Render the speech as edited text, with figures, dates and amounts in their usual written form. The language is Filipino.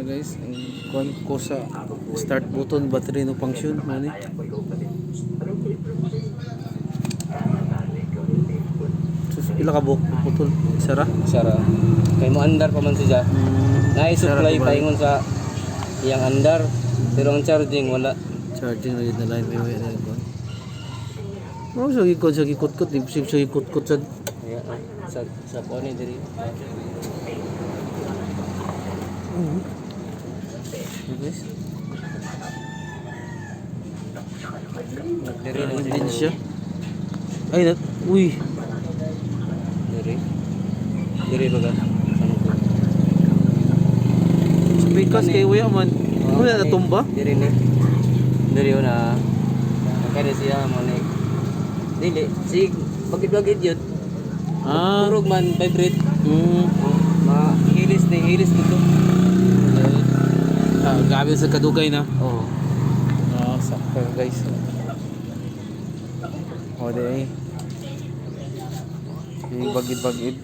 guys, ang kuan ko sa start button battery no function mani. Sus pila ka buok putol sara. Sara. Kay mo andar pa man siya. Na-supply pa ingon sa iyang andar pero ang charging wala. Charging na yun na line may na ko. Mo sa gikot sa gikot-kot, di sa gikot-kot sa Yeah, sa pone diri. guys. Diri na Din siya. Ay na, uy. Diri. Diri baga. Speakers kay waya man. Wala na tumba. Diri ni. Diri na. Kada siya mo ni. Dili, sig bagid-bagid yun. Turog man vibrate. Mahilis ni hilis dito. Gabi sa kadugay na. Oh. Sakto guys. O de. Bagid-bagid.